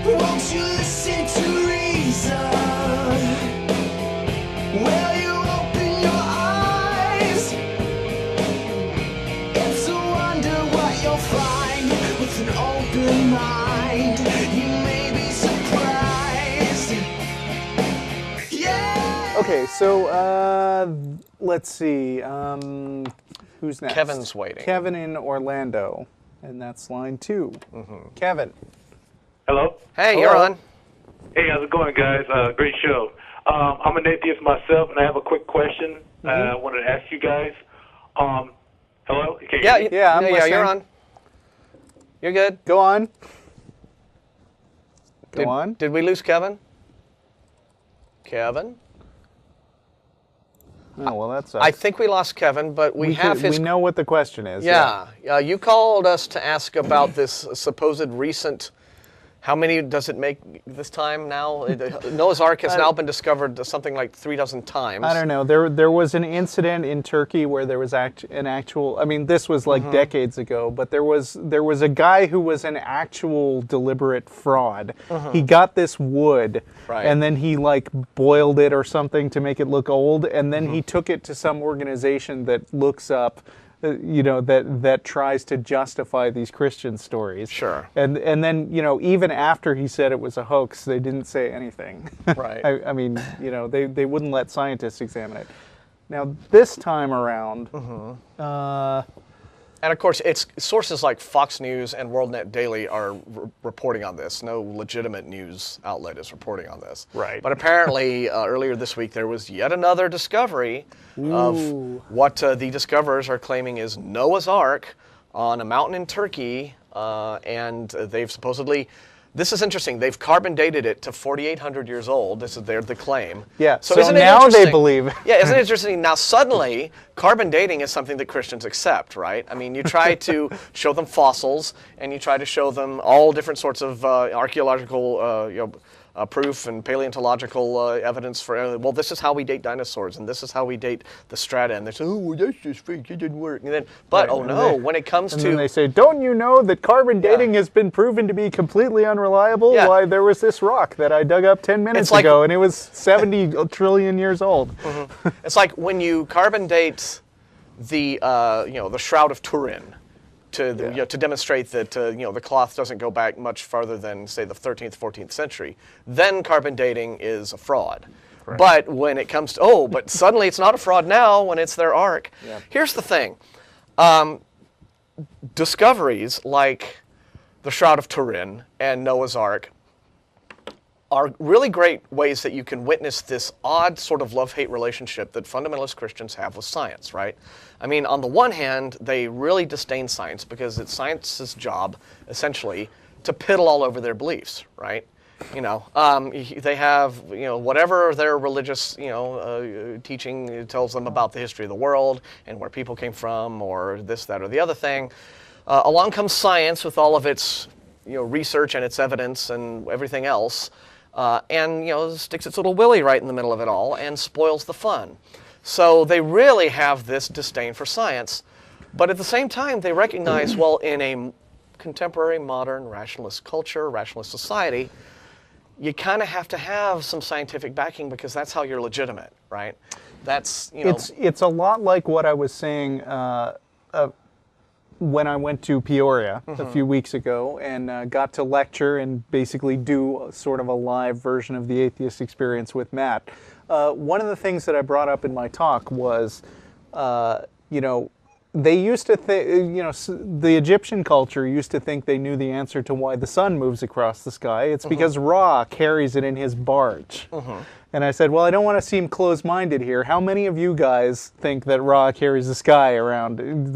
Won't you listen to reason? Will you open your eyes? It's a wonder what you'll find with an open mind. You may be surprised. Yeah. Okay, so let's see. Who's next? Kevin's waiting. Kevin in Orlando, and that's line 2. Kevin. Hello? Hey, Hello. you're on. Hey, how's it going, guys? Great show. I'm an atheist myself, and I have a quick question I wanted to ask you guys. Hello? Can you Yeah, hear me? Yeah, I'm you're listening. on. You're good. Go on. Go on. Did we lose Kevin? Kevin? Oh, well, that sucks. I think we lost Kevin, but we have his... We know what the question is. Yeah. You called us to ask about this supposed recent... How many does it make this time now? Noah's Ark has now been discovered something like 36 times. I don't know. There was an incident in Turkey where there was an actual. I mean, this was like decades ago, but there was a guy who was an actual deliberate fraud. He got this wood, Right. and then he like boiled it or something to make it look old, and then he took it to some organization that looks up. That tries to justify these Christian stories. Sure. And then, even after he said it was a hoax, they didn't say anything. Right. I mean, they wouldn't let scientists examine it. Now, this time around, And of course, it's sources like Fox News and WorldNet Daily are reporting on this. No legitimate news outlet is reporting on this. Right. But apparently, earlier this week, there was yet another discovery of what the discoverers are claiming is Noah's Ark on a mountain in Turkey, and they've supposedly. This is interesting. They've carbon dated it to 4,800 years old. This is the claim. Yeah. So isn't it now they interesting- believe. Yeah, isn't it interesting? Now suddenly, carbon dating is something that Christians accept, right? I mean, you try to show them fossils, and you try to show them all different sorts of archaeological proof and paleontological evidence for. Well, this is how we date dinosaurs, and this is how we date the strata. And they say, oh, well, that's just fake. It didn't work. And then, but Right, oh and no, they- when it comes And to then they say, don't you know that carbon dating has been proven to be completely unreliable? Yeah. Why, there was this rock that I dug up 10 minutes It's like- ago, and it was 70 trillion years old. It's like when you carbon date the the Shroud of Turin to to demonstrate that the cloth doesn't go back much farther than say the 13th, 14th century. Then carbon dating is a fraud. Right. But when it comes to but suddenly it's not a fraud now when it's their ark. Yeah. Here's the thing. Discoveries like the Shroud of Turin and Noah's Ark are really great ways that you can witness this odd sort of love-hate relationship that fundamentalist Christians have with science, right? I mean, on the one hand, they really disdain science because it's science's job, essentially, to piddle all over their beliefs, right? They have, whatever their religious, teaching tells them about the history of the world and where people came from or this, that, or the other thing. Along comes science with all of its, research and its evidence and everything else. And sticks its little willy right in the middle of it all and spoils the fun. So they really have this disdain for science, but at the same time they recognize, well, in a contemporary, modern, rationalist culture, rationalist society, you kind of have to have some scientific backing because that's how you're legitimate, right? That's It's a lot like what I was saying when I went to Peoria a few weeks ago and got to lecture and basically do sort of a live version of the Atheist Experience with Matt. One of the things that I brought up in my talk was, they used to think, the Egyptian culture used to think they knew the answer to why the sun moves across the sky. It's because Ra carries it in his barge. And I said, well, I don't want to seem closed-minded here. How many of you guys think that Ra carries the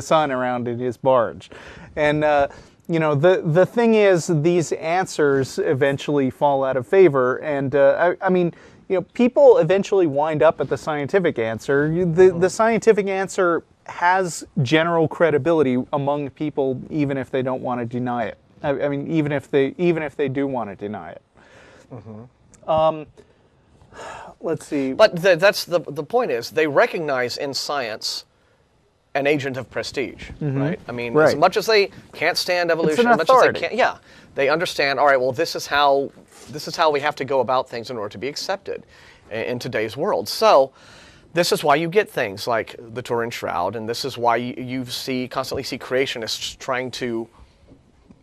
sun around in his barge? And, the thing is, these answers eventually fall out of favor. And, I mean, people eventually wind up at the scientific answer. The scientific answer has general credibility among people, even if they don't want to deny it. I mean, even if they do want to deny it. Let's see. But that's the point is they recognize in science an agent of prestige, right? I mean, Right. as much as they can't stand evolution, an as much as they authority. can't, yeah, they understand. All right, well, this is how we have to go about things in order to be accepted in today's world. So, this is why you get things like the Turin Shroud, and this is why you constantly see creationists trying to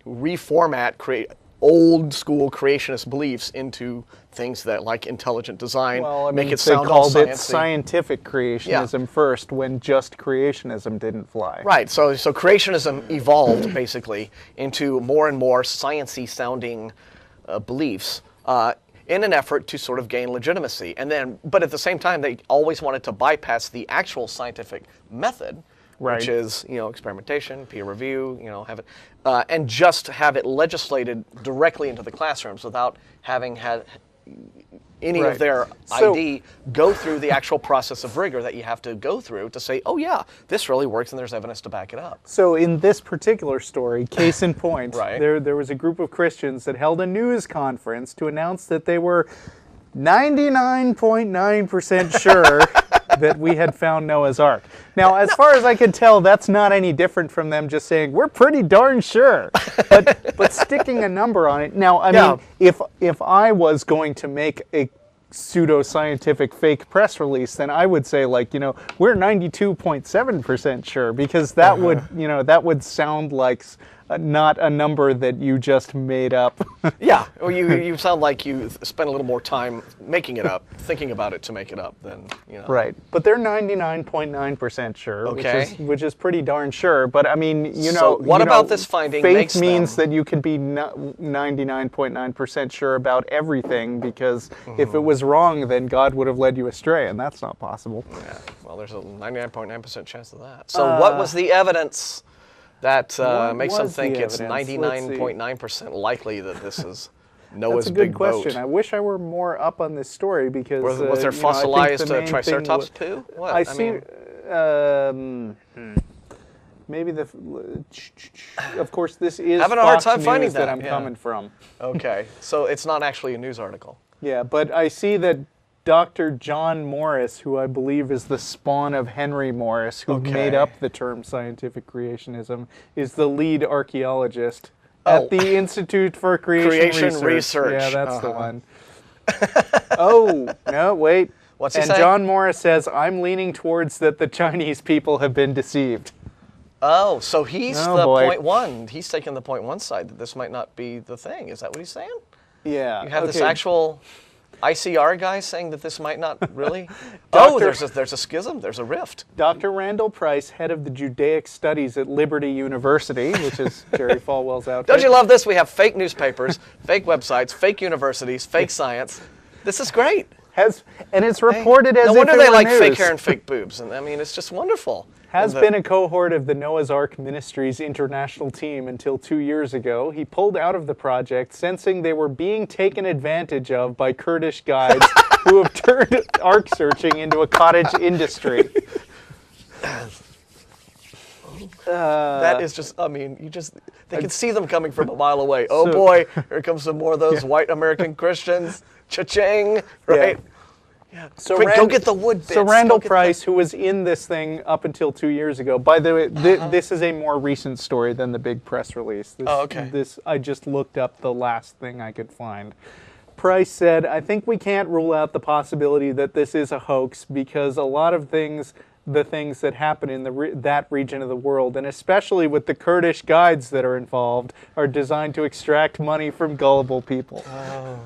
reformat old school creationist beliefs into things that, like intelligent design, Well, I mean, make it they sound all called it sciencey. scientific creationism first, when just creationism didn't fly. Right. So creationism evolved basically into more and more sciencey sounding beliefs in an effort to sort of gain legitimacy. But at the same time, they always wanted to bypass the actual scientific method, Right. which is experimentation, peer review, have it, and just have it legislated directly into the classrooms without having had any Right. of their So- ID go through the actual process of rigor that you have to go through to say, oh yeah, this really works and there's evidence to back it up. So in this particular story, case in point, Right. there was a group of Christians that held a news conference to announce that they were 99.9% sure that we had found Noah's Ark. Now, as far as I can tell, that's not any different from them just saying, we're pretty darn sure, but sticking a number on it. Now, I Yeah. mean, if I was going to make a pseudo-scientific fake press release, then I would say, like, we're 92.7% sure, because that would, that would sound like not a number that you just made up. Yeah, well, you sound like you spent a little more time making it up, thinking about it to make it up than. Right, but they're 99.9% sure, Okay. which is pretty darn sure. But I mean, So what about this finding faith makes means them- that you can be 99.9% sure about everything, because if it was wrong, then God would have led you astray, and that's not possible. Yeah, well, there's a 99.9% chance of that. So what was the evidence that What makes them was the think it's evidence? Let's see. 99.9% likely that this is Noah's That's a good big question. boat? I wish I were more up on this story, because Was there I think fossilized the main thing Triceratops wa- poo? What? I I see. mean- Maybe of course, this is Having a hard Fox time News finding that that, I'm yeah. coming from. Okay, so it's not actually a news article. Yeah, but I see that Dr. John Morris, who I believe is the spawn of Henry Morris, who Okay. made up the term scientific creationism, is the lead archaeologist at the Institute for Creation Research. Yeah, that's the one. Oh, no, wait. What's he And say? John Morris says, I'm leaning towards that the Chinese people have been deceived. Oh, so he's Oh, the boy. 0.1. He's taking the 0.1 side that this might not be the thing. Is that what he's saying? Yeah. You have this okay. actual ICR guy saying that this might not really. Oh, Doctor- there's a schism. There's a rift. Dr. Randall Price, head of the Judaic Studies at Liberty University, which is Jerry Falwell's outfit. Don't you love this? We have fake newspapers, fake websites, fake universities, fake science. This is great. And it's reported as No if wonder it they were like news. fake hair and fake boobs. And I mean, it's just wonderful. Has And been a cohort of the Noah's Ark Ministries international team until 2 years ago. He pulled out of the project, sensing they were being taken advantage of by Kurdish guides who have turned ark searching into a cottage industry. that is just, I mean, they can see them coming from a mile away. Oh So- boy, here comes some more of those white American Christians. Cha-ching, right? Yeah. So Quick, go get the wood bits. So Randall Go get Price, who was in this thing up until 2 years ago, by the way, this is a more recent story than the big press release. This, Oh, okay. I just looked up the last thing I could find. Price said, I think we can't rule out the possibility that this is a hoax, because a lot of the things that happen in that region of the world, and especially with the Kurdish guides that are involved, are designed to extract money from gullible people. Oh.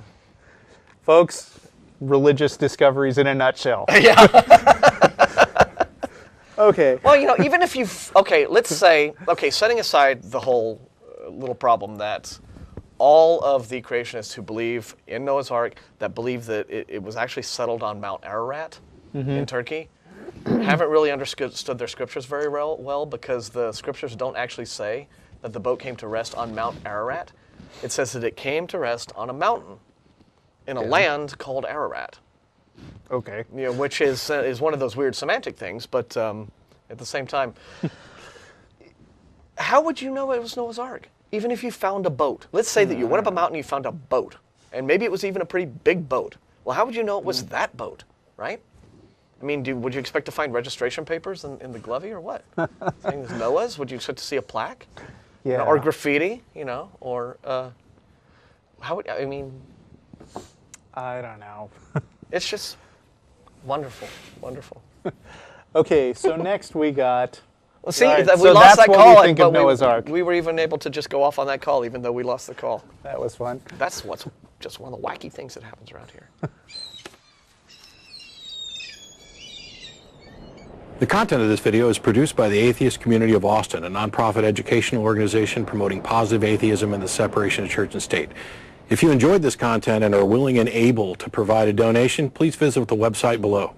Folks, religious discoveries in a nutshell. Yeah. Okay. Well, even if let's say, setting aside the whole little problem that all of the creationists who believe in Noah's Ark, that believe that it was actually settled on Mount Ararat in Turkey, haven't really understood their scriptures very well, because the scriptures don't actually say that the boat came to rest on Mount Ararat. It says that it came to rest on a mountain in a land called Ararat. Okay. Which is one of those weird semantic things, but at the same time, how would you know it was Noah's Ark? Even if you found a boat. Let's say that you went up a mountain and you found a boat, and maybe it was even a pretty big boat. Well, how would you know it was that boat, right? I mean, would you expect to find registration papers in the glovey or what? Saying it's Noah's? Would you expect to see a plaque? Yeah. Or graffiti, or how would, I mean... I don't know. It's just wonderful, wonderful. Okay, so next we got... Well, see, Right, we so lost that's that what call, we think of Noah's Ark. we were even able to just go off on that call, even though we lost the call. That was fun. That's what's just one of the wacky things that happens around here. The content of this video is produced by the Atheist Community of Austin, a nonprofit educational organization promoting positive atheism and the separation of church and state. If you enjoyed this content and are willing and able to provide a donation, please visit the website below.